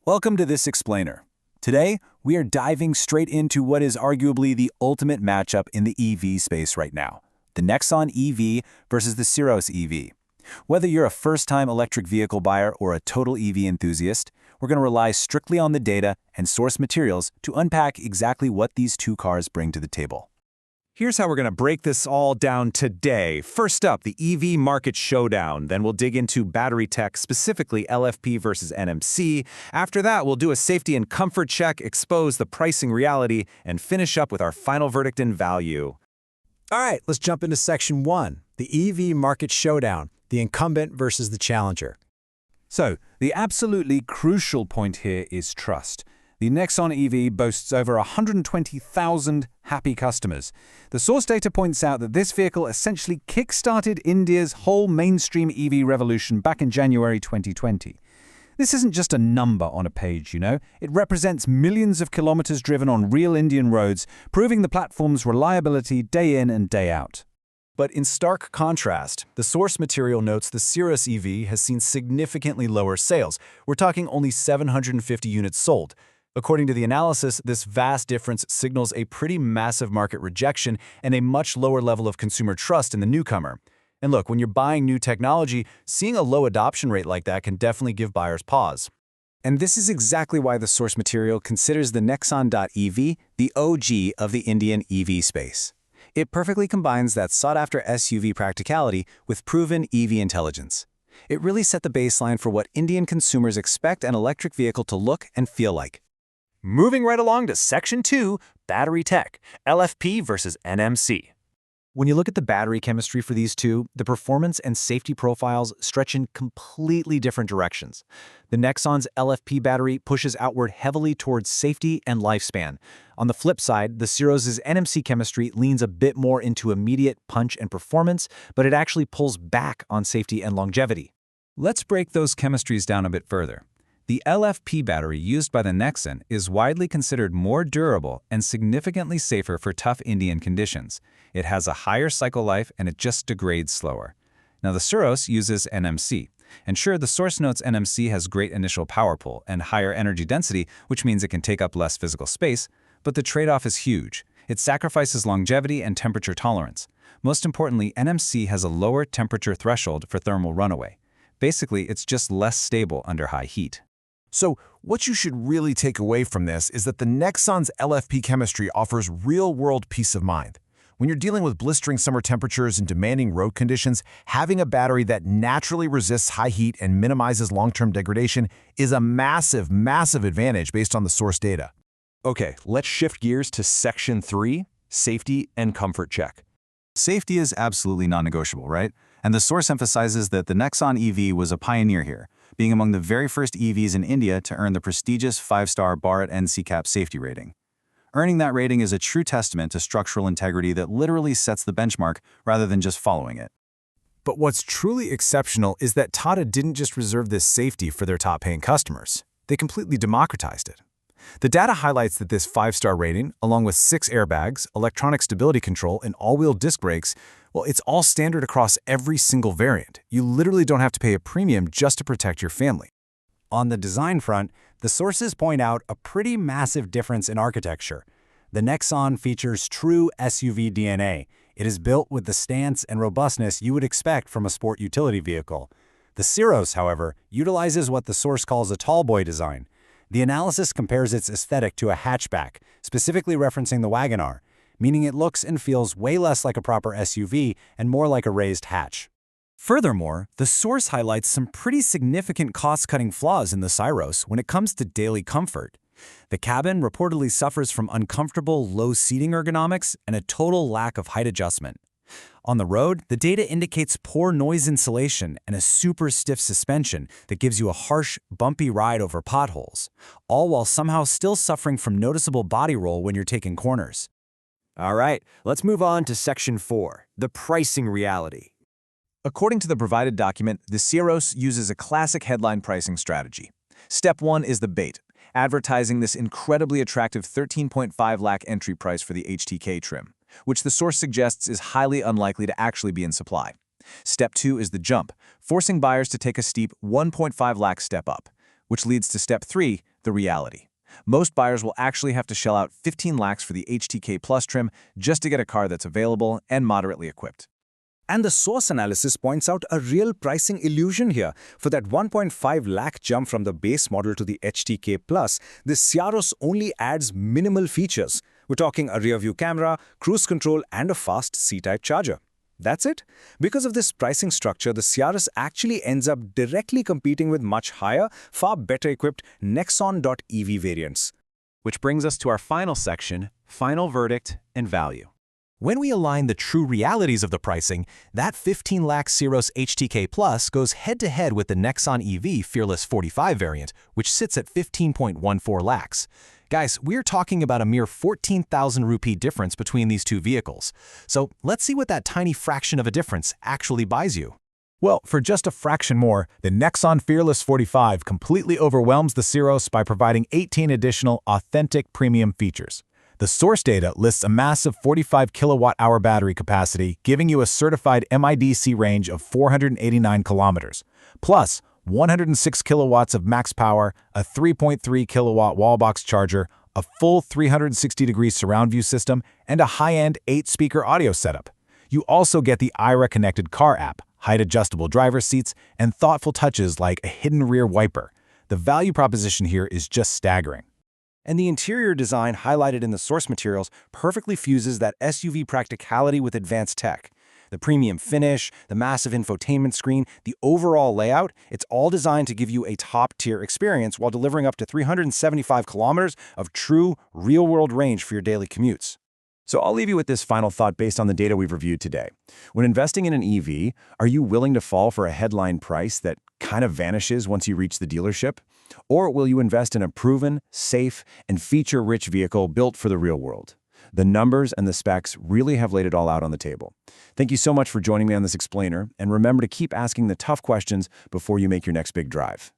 Welcome to this explainer. Today, we are diving straight into what is arguably the ultimate matchup in the EV space right now, the Nexon.ev versus the syros.ev. Whether you're a first-time electric vehicle buyer or a total EV enthusiast, we're going to rely strictly on the data and source materials to unpack exactly what these two cars bring to the table. Here's how we're going to break this all down today. First up, the EV market showdown. Then we'll dig into battery tech, specifically LFP versus NMC. After that, we'll do a safety and comfort check, expose the pricing reality, and finish up with our final verdict and value. All right, let's jump into Section 1, the EV market showdown, the incumbent versus the challenger. So, the absolutely crucial point here is trust. The Nexon.ev boasts over 120,000 happy customers. The source data points out that this vehicle essentially kick-started India's whole mainstream EV revolution back in January 2020. This isn't just a number on a page, It represents millions of kilometers driven on real Indian roads, proving the platform's reliability day in and day out. But in stark contrast, the source material notes the syros.ev has seen significantly lower sales. We're talking only 750 units sold. According to the analysis, this vast difference signals a pretty massive market rejection and a much lower level of consumer trust in the newcomer. And look, when you're buying new technology, seeing a low adoption rate like that can definitely give buyers pause. And this is exactly why the source material considers the Nexon.ev the OG of the Indian EV space. It perfectly combines that sought-after SUV practicality with proven EV intelligence. It really set the baseline for what Indian consumers expect an electric vehicle to look and feel like. Moving right along to Section 2, battery tech, LFP versus NMC. When you look at the battery chemistry for these two, the performance and safety profiles stretch in completely different directions. The Nexon's LFP battery pushes outward heavily towards safety and lifespan. On the flip side, the Syros' NMC chemistry leans a bit more into immediate punch and performance, but it actually pulls back on safety and longevity. Let's break those chemistries down a bit further. The LFP battery used by the Nexon is widely considered more durable and significantly safer for tough Indian conditions. It has a higher cycle life and it just degrades slower. Now the Syros uses NMC. And sure, the source notes NMC has great initial power pull and higher energy density, which means it can take up less physical space, but the trade-off is huge. It sacrifices longevity and temperature tolerance. Most importantly, NMC has a lower temperature threshold for thermal runaway. Basically, it's just less stable under high heat. So, what you should really take away from this is that the Nexon's LFP chemistry offers real-world peace of mind. When you're dealing with blistering summer temperatures and demanding road conditions, having a battery that naturally resists high heat and minimizes long-term degradation is a massive, massive advantage based on the source data. Okay, let's shift gears to Section 3, safety and comfort check. Safety is absolutely non-negotiable, right? And the source emphasizes that the Nexon.ev was a pioneer here, being among the very first EVs in India to earn the prestigious 5-star Bharat NCAP safety rating. Earning that rating is a true testament to structural integrity that literally sets the benchmark rather than just following it. But what's truly exceptional is that Tata didn't just reserve this safety for their top-paying customers. They completely democratized it. The data highlights that this 5-star rating, along with 6 airbags, electronic stability control, and all-wheel disc brakes, well, it's all standard across every single variant. You literally don't have to pay a premium just to protect your family. On the design front, the sources point out a pretty massive difference in architecture. The Nexon features true SUV DNA. It is built with the stance and robustness you would expect from a sport utility vehicle. The Syros, however, utilizes what the source calls a tall boy design. The analysis compares its aesthetic to a hatchback, specifically referencing the Wagon-R, meaning it looks and feels way less like a proper SUV and more like a raised hatch. Furthermore, the source highlights some pretty significant cost-cutting flaws in the Syros when it comes to daily comfort. The cabin reportedly suffers from uncomfortable low seating ergonomics and a total lack of height adjustment. On the road, the data indicates poor noise insulation and a super stiff suspension that gives you a harsh, bumpy ride over potholes, all while somehow still suffering from noticeable body roll when you're taking corners. All right, let's move on to Section 4, the pricing reality. According to the provided document, the Syros uses a classic headline pricing strategy. Step 1 is the bait, advertising this incredibly attractive 13.5 lakh entry price for the HTK trim, which the source suggests is highly unlikely to actually be in supply. Step 2 is the jump, forcing buyers to take a steep 1.5 lakh step up, which leads to Step 3, the reality. Most buyers will actually have to shell out 15 lakhs for the HTK Plus trim just to get a car that's available and moderately equipped. And the source analysis points out a real pricing illusion here. For that 1.5 lakh jump from the base model to the HTK Plus, this Syros only adds minimal features. We're talking a rear-view camera, cruise control, and a fast C-type charger. That's it. Because of this pricing structure, the Syros actually ends up directly competing with much higher, far better equipped Nexon.ev variants. Which brings us to our final section, final verdict and value. When we align the true realities of the pricing, that 15 lakh Syros HTK Plus goes head-to-head with the Nexon.ev Fearless 45 variant, which sits at 15.14 lakhs. Guys, we're talking about a mere 14,000 rupee difference between these two vehicles. So let's see what that tiny fraction of a difference actually buys you. Well, for just a fraction more, the Nexon Fearless 45 completely overwhelms the Syros by providing 18 additional, authentic premium features. The source data lists a massive 45 kilowatt-hour battery capacity, giving you a certified MIDC range of 489 kilometers, plus 106 kilowatts of max power, a 3.3 kilowatt wallbox charger, a full 360-degree surround view system, and a high-end 8-speaker audio setup. You also get the IRA connected car app, height-adjustable driver's seats, and thoughtful touches like a hidden rear wiper. The value proposition here is just staggering. And the interior design highlighted in the source materials perfectly fuses that SUV practicality with advanced tech. The premium finish, the massive infotainment screen, the overall layout, it's all designed to give you a top-tier experience while delivering up to 375 kilometers of true, real-world range for your daily commutes. So I'll leave you with this final thought based on the data we've reviewed today. When investing in an EV, are you willing to fall for a headline price that kind of vanishes once you reach the dealership? Or will you invest in a proven, safe, and feature-rich vehicle built for the real world? The numbers and the specs really have laid it all out on the table. Thank you so much for joining me on this explainer, and remember to keep asking the tough questions before you make your next big drive.